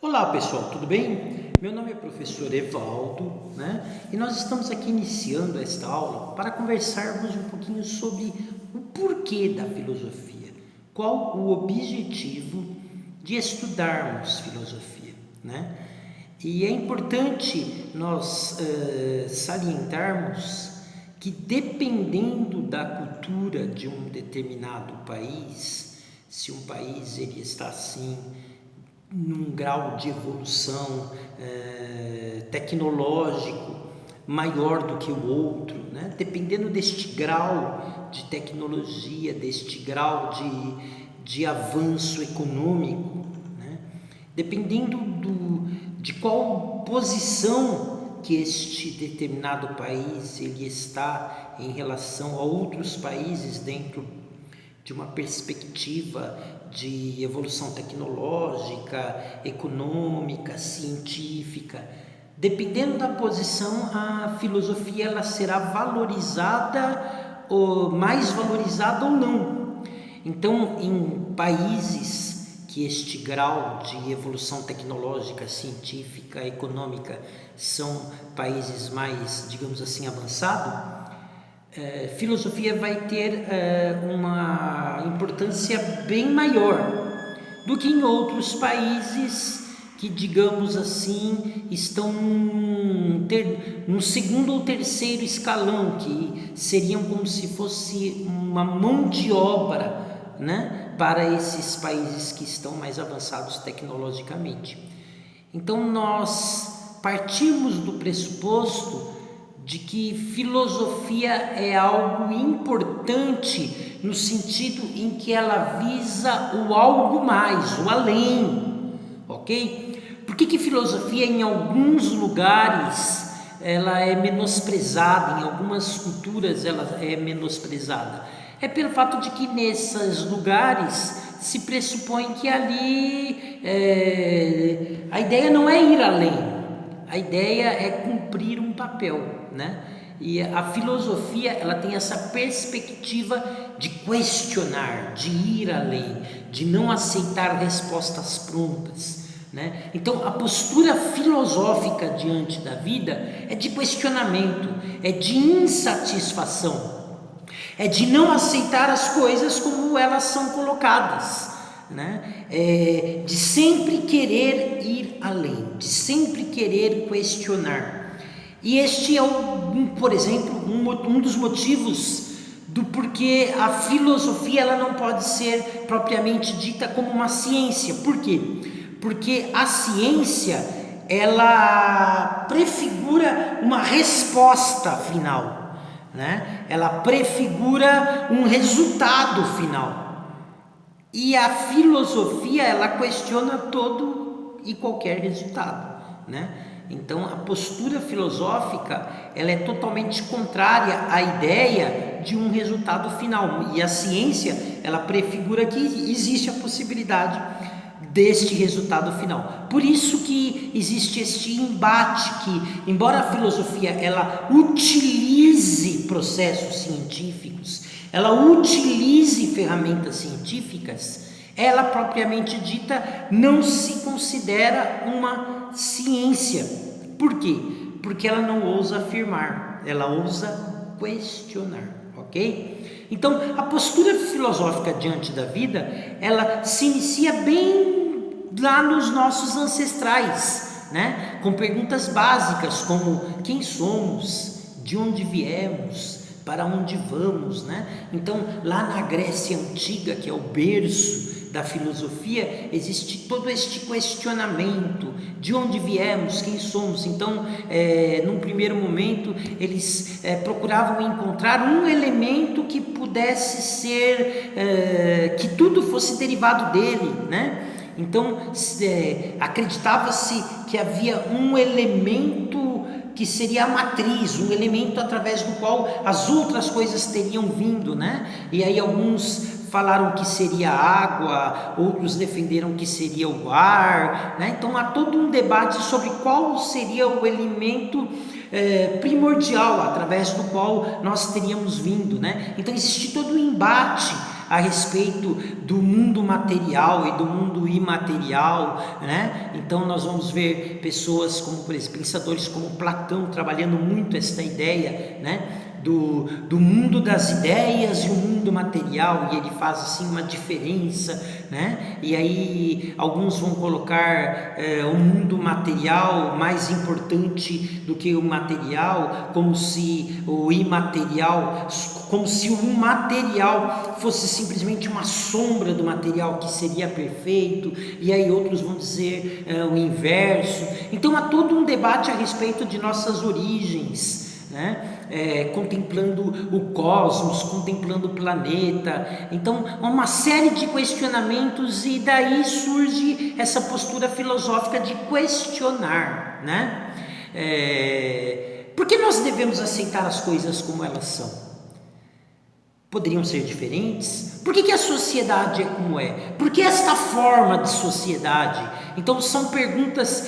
Olá pessoal, tudo bem? Meu nome é professor Evaldo, né? E nós estamos aqui iniciando esta aula para conversarmos um pouquinho sobre o porquê da filosofia, qual o objetivo de estudarmos filosofia, né? E é importante nós salientarmos que dependendo da cultura de um determinado país, se um país ele está assim num grau de evolução tecnológico maior do que o outro, né? Dependendo deste grau de tecnologia, deste grau de avanço econômico, né? Dependendo de qual posição que este determinado país ele está em relação a outros países dentro de uma perspectiva de evolução tecnológica, econômica, científica. Dependendo da posição, a filosofia ela será valorizada ou mais valorizada ou não. Então, em países que este grau de evolução tecnológica, científica, econômica são países mais, digamos assim, avançados, filosofia vai ter uma importância bem maior do que em outros países que, digamos assim, estão num segundo ou terceiro escalão, que seriam como se fosse uma mão de obra, né, para esses países que estão mais avançados tecnologicamente. Então nós partimos do pressuposto de que filosofia é algo importante no sentido em que ela visa o algo mais, o além, ok? Por que filosofia em alguns lugares ela é menosprezada, em algumas culturas ela é menosprezada? É pelo fato de que nesses lugares se pressupõe que ali a ideia não é ir além, a ideia é cumprir um papel, né? E a filosofia ela tem essa perspectiva de questionar, de ir além, de não aceitar respostas prontas, né? Então a postura filosófica diante da vida é de questionamento, é de insatisfação, é de não aceitar as coisas como elas são colocadas, né? De sempre querer ir além, de sempre querer questionar. E este é, por exemplo, um dos motivos do porquê a filosofia ela não pode ser propriamente dita como uma ciência. Por quê? Porque a ciência ela prefigura uma resposta final, né? Ela prefigura um resultado final. E a filosofia ela questiona todo e qualquer resultado, né? Então a postura filosófica ela é totalmente contrária à ideia de um resultado final, e a ciência ela prefigura que existe a possibilidade deste resultado final. Por isso que existe este embate que, embora a filosofia ela utilize processos científicos, ela utilize ferramentas científicas, ela propriamente dita não se considera uma ciência. Por quê? Porque ela não ousa afirmar, ela ousa questionar, ok? Então, a postura filosófica diante da vida, ela se inicia bem lá nos nossos ancestrais, né? Com perguntas básicas como quem somos, de onde viemos, para onde vamos, né? Então, lá na Grécia Antiga, que é o berço da filosofia, existe todo este questionamento de onde viemos, quem somos. Então, num primeiro momento, eles procuravam encontrar um elemento que pudesse ser, que tudo fosse derivado dele, né? Então, acreditava-se que havia um elemento que seria a matriz, um elemento através do qual as outras coisas teriam vindo, né? E aí alguns falaram que seria a água, outros defenderam que seria o ar, né? Então há todo um debate sobre qual seria o elemento primordial através do qual nós teríamos vindo, né? Então existe todo um embate a respeito do mundo material e do mundo imaterial, né? Então nós vamos ver pessoas como, por exemplo, pensadores como Platão trabalhando muito esta ideia, né? Do mundo das ideias e o mundo material, e ele faz assim uma diferença, né? E aí alguns vão colocar o mundo material mais importante do que o material, como se o imaterial, como se o material fosse simplesmente uma sombra do material que seria perfeito, e aí outros vão dizer o inverso. Então há todo um debate a respeito de nossas origens, né? Contemplando o cosmos, contemplando o planeta. Então há uma série de questionamentos, e daí surge essa postura filosófica de questionar, né? Por que nós devemos aceitar as coisas como elas são? Poderiam ser diferentes? Por que a sociedade é como é? Por que esta forma de sociedade? Então são perguntas,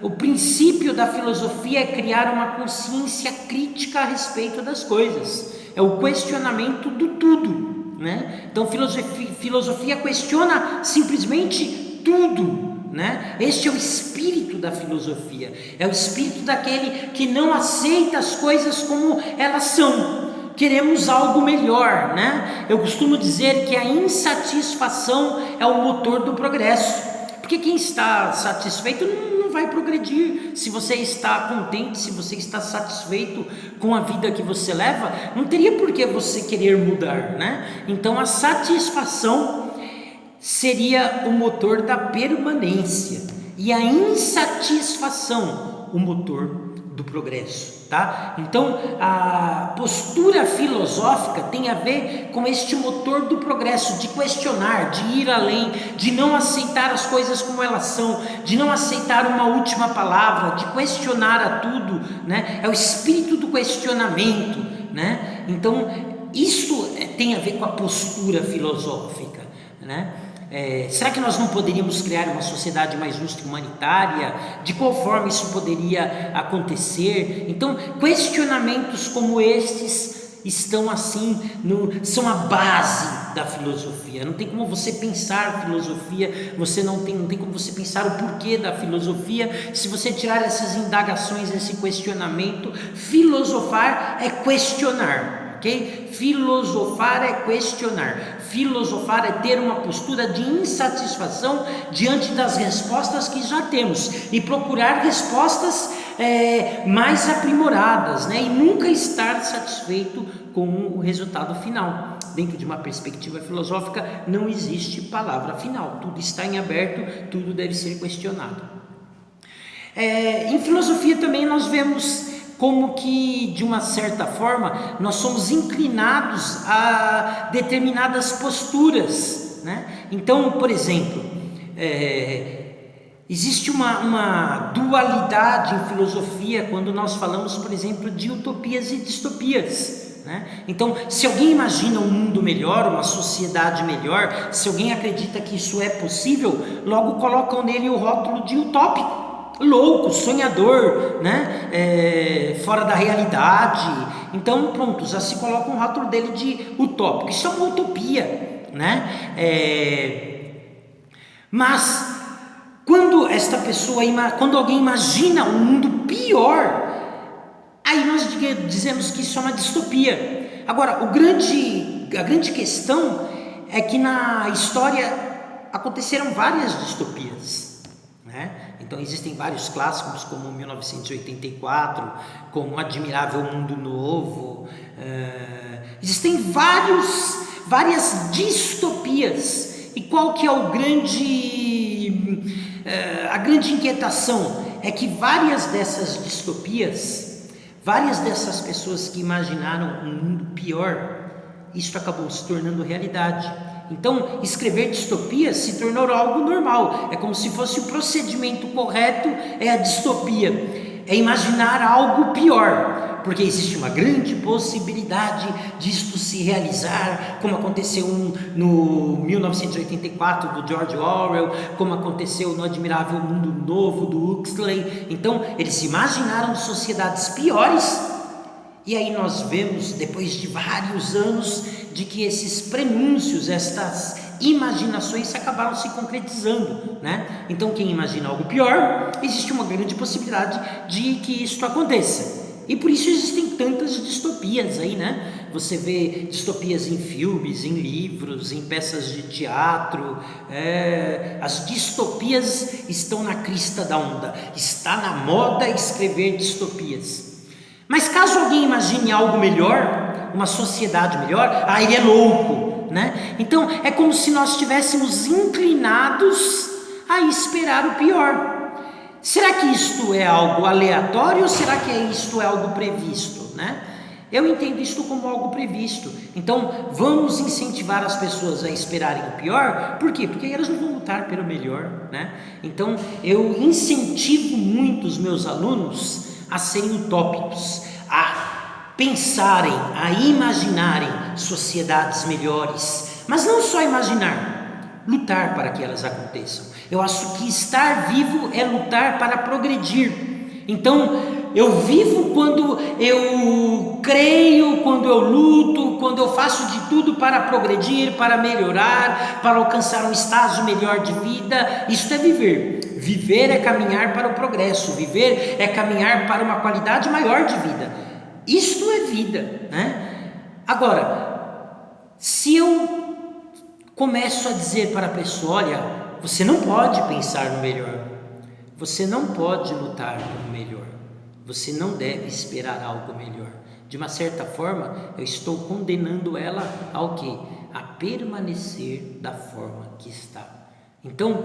o princípio da filosofia é criar uma consciência crítica a respeito das coisas, é o questionamento do tudo, né? Então filosofia questiona simplesmente tudo, né? Este é o espírito da filosofia, é o espírito daquele que não aceita as coisas como elas são. Queremos algo melhor, né? Eu costumo dizer que a insatisfação é o motor do progresso, porque quem está satisfeito não vai progredir. Se você está contente, se você está satisfeito com a vida que você leva, não teria por que você querer mudar, né? Então a satisfação seria o motor da permanência, e a insatisfação o motor do progresso, tá? Então a postura filosófica tem a ver com este motor do progresso, de questionar, de ir além, de não aceitar as coisas como elas são, de não aceitar uma última palavra, de questionar a tudo, né? É o espírito do questionamento, né? Então isso tem a ver com a postura filosófica, né? Será que nós não poderíamos criar uma sociedade mais justa e humanitária? De qual forma isso poderia acontecer? Então, questionamentos como estes estão assim, são a base da filosofia. Não tem como você pensar filosofia, não tem como você pensar o porquê da filosofia, se você tirar essas indagações, esse questionamento. Filosofar é questionar. Okay? Filosofar é questionar, filosofar é ter uma postura de insatisfação diante das respostas que já temos e procurar respostas mais aprimoradas, né? E nunca estar satisfeito com o resultado final. Dentro de uma perspectiva filosófica não existe palavra final, tudo está em aberto, tudo deve ser questionado. Em filosofia também nós vemos como que, de uma certa forma, nós somos inclinados a determinadas posturas, né? Então, por exemplo, existe uma dualidade em filosofia quando nós falamos, por exemplo, de utopias e distopias, né? Então, se alguém imagina um mundo melhor, uma sociedade melhor, se alguém acredita que isso é possível, logo colocam nele o rótulo de utópico, louco, sonhador, né? Fora da realidade. Então pronto, já se coloca um rótulo dele de utópico. Isso é uma utopia, né? Mas quando quando alguém imagina um mundo pior, aí nós dizemos que isso é uma distopia. Agora, a grande questão é que na história aconteceram várias distopias, né? Então existem vários clássicos como 1984, como Admirável Mundo Novo, existem várias distopias. E qual que é a grande inquietação? É que várias dessas distopias, várias dessas pessoas que imaginaram um mundo pior, isso acabou se tornando realidade. Então, escrever distopia se tornou algo normal. É como se fosse o procedimento correto, é a distopia. É imaginar algo pior, porque existe uma grande possibilidade disto se realizar, como aconteceu no 1984 do George Orwell, como aconteceu no Admirável Mundo Novo do Huxley. Então, eles imaginaram sociedades piores. E aí nós vemos, depois de vários anos, de que esses prenúncios, estas imaginações acabaram se concretizando, né? Então, quem imagina algo pior, existe uma grande possibilidade de que isso aconteça. E por isso existem tantas distopias aí, né? Você vê distopias em filmes, em livros, em peças de teatro. As distopias estão na crista da onda. Está na moda escrever distopias. Mas caso alguém imagine algo melhor, uma sociedade melhor, ele é louco, né? Então é como se nós estivéssemos inclinados a esperar o pior. Será que isto é algo aleatório ou será que isto é algo previsto, né? Eu entendo isto como algo previsto. Então vamos incentivar as pessoas a esperarem o pior. Por quê? Porque elas não vão lutar pelo melhor, né? Então eu incentivo muito os meus alunos a serem utópicos, a pensarem, a imaginarem sociedades melhores, mas não só imaginar, lutar para que elas aconteçam. Eu acho que estar vivo é lutar para progredir. Então eu vivo quando eu creio, quando eu luto, quando eu faço de tudo para progredir, para melhorar, para alcançar um estágio melhor de vida. Isso é viver. Viver é caminhar para o progresso, viver é caminhar para uma qualidade maior de vida. Isto é vida, né? Agora, se eu começo a dizer para a pessoa, olha, você não pode pensar no melhor, você não pode lutar pelo melhor, você não deve esperar algo melhor. De uma certa forma, eu estou condenando ela ao quê? A permanecer da forma que está. Então,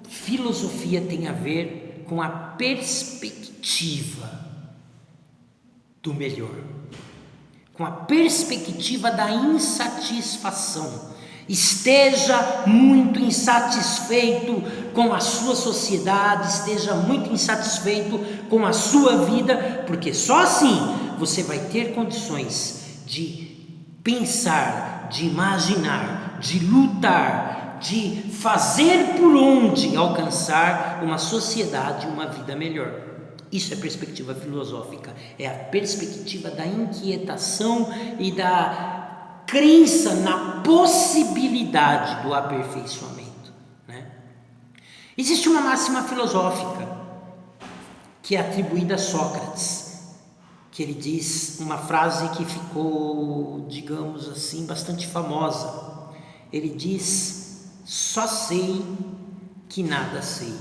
filosofia tem a ver com a perspectiva do melhor, com a perspectiva da insatisfação. Esteja muito insatisfeito com a sua sociedade, esteja muito insatisfeito com a sua vida, porque só assim você vai ter condições de pensar, de imaginar, de lutar, de fazer por onde alcançar uma sociedade, uma vida melhor. Isso é perspectiva filosófica, é a perspectiva da inquietação e da crença na possibilidade do aperfeiçoamento, né? Existe uma máxima filosófica que é atribuída a Sócrates, que ele diz uma frase que ficou, digamos assim, bastante famosa. Ele diz: só sei que nada sei.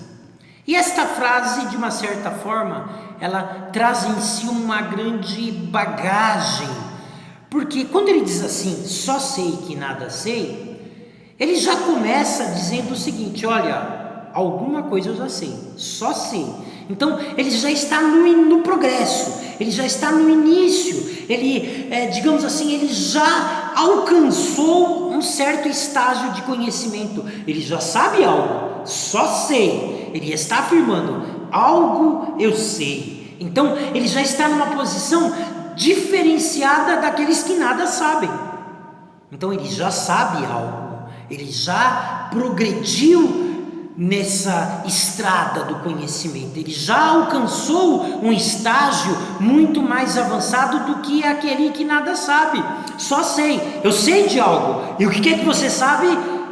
E esta frase, de uma certa forma, ela traz em si uma grande bagagem, porque quando ele diz assim, só sei que nada sei, ele já começa dizendo o seguinte: olha, alguma coisa eu já sei, só sei. Então ele já está no progresso, ele já está no início, ele, digamos assim, ele já alcançou um certo estágio de conhecimento, ele já sabe algo, só sei, ele está afirmando, algo eu sei. Então ele já está numa posição diferenciada daqueles que nada sabem. Então ele já sabe algo, ele já progrediu nessa estrada do conhecimento, ele já alcançou um estágio muito mais avançado do que aquele que nada sabe. Só sei, eu sei de algo, e o que é que você sabe?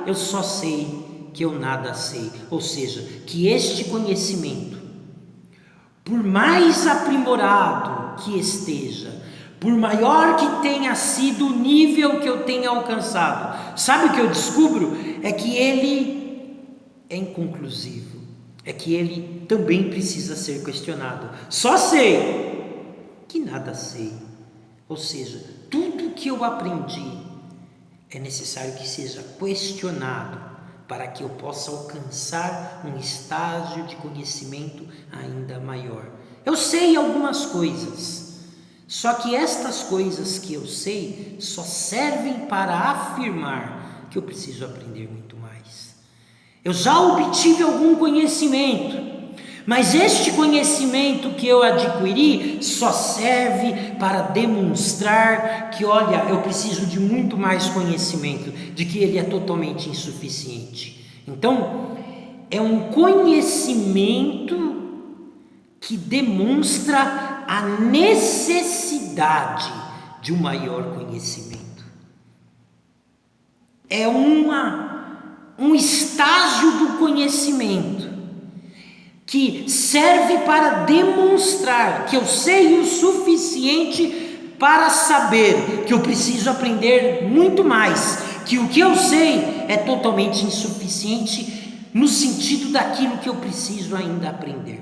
Eu só sei que eu nada sei. Ou seja, que este conhecimento, por mais aprimorado que esteja, por maior que tenha sido o nível que eu tenha alcançado, sabe o que eu descubro? É que ele é inconclusivo, é que ele também precisa ser questionado. Só sei que nada sei. Ou seja, tudo que eu aprendi é necessário que seja questionado para que eu possa alcançar um estágio de conhecimento ainda maior. Eu sei algumas coisas, só que estas coisas que eu sei só servem para afirmar que eu preciso aprender muito mais. Eu já obtive algum conhecimento, mas este conhecimento que eu adquiri só serve para demonstrar que, olha, eu preciso de muito mais conhecimento, de que ele é totalmente insuficiente. Então, é um conhecimento que demonstra a necessidade de um maior conhecimento. é um estágio do conhecimento que serve para demonstrar que eu sei o suficiente para saber que eu preciso aprender muito mais, que o que eu sei é totalmente insuficiente no sentido daquilo que eu preciso ainda aprender.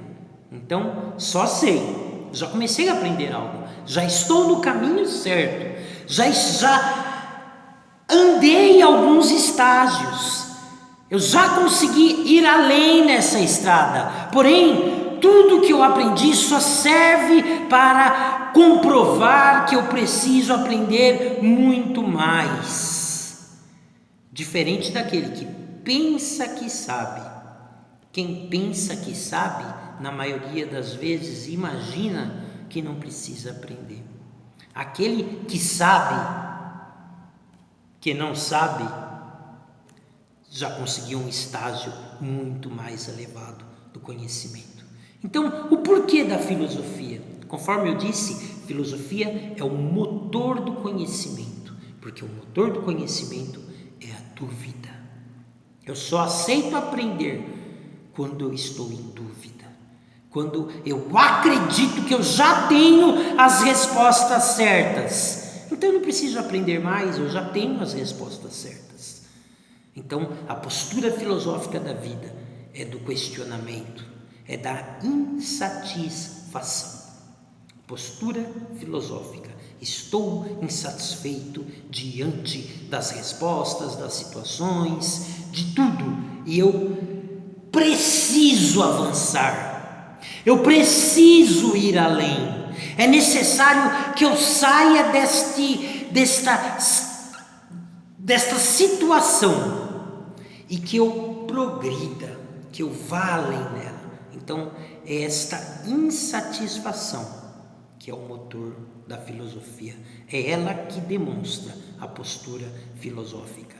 Então, só sei, já comecei a aprender algo, já estou no caminho certo, já andei alguns estágios, eu já consegui ir além nessa estrada, porém, tudo que eu aprendi só serve para comprovar que eu preciso aprender muito mais. Diferente daquele que pensa que sabe. Quem pensa que sabe, na maioria das vezes, imagina que não precisa aprender. Aquele que sabe, que não sabe, já conseguiu um estágio muito mais elevado do conhecimento. Então, o porquê da filosofia? Conforme eu disse, filosofia é o motor do conhecimento, porque o motor do conhecimento é a dúvida. Eu só aceito aprender quando eu estou em dúvida, quando eu acredito que eu já tenho as respostas certas. Então eu não preciso aprender mais, eu já tenho as respostas certas. Então, a postura filosófica da vida é do questionamento, é da insatisfação. Postura filosófica: estou insatisfeito diante das respostas, das situações, de tudo, e eu preciso avançar, eu preciso ir além. É necessário que eu saia desta situação e que eu progrida, que eu vá além nela. Então, é esta insatisfação que é o motor da filosofia. É ela que demonstra a postura filosófica.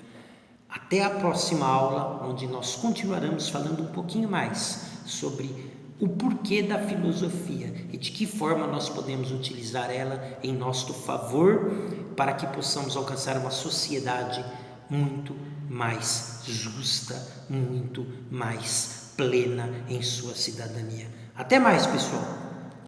Até a próxima aula, onde nós continuaremos falando um pouquinho mais sobre o porquê da filosofia e de que forma nós podemos utilizar ela em nosso favor para que possamos alcançar uma sociedade muito mais justa, muito mais plena em sua cidadania. Até mais, pessoal!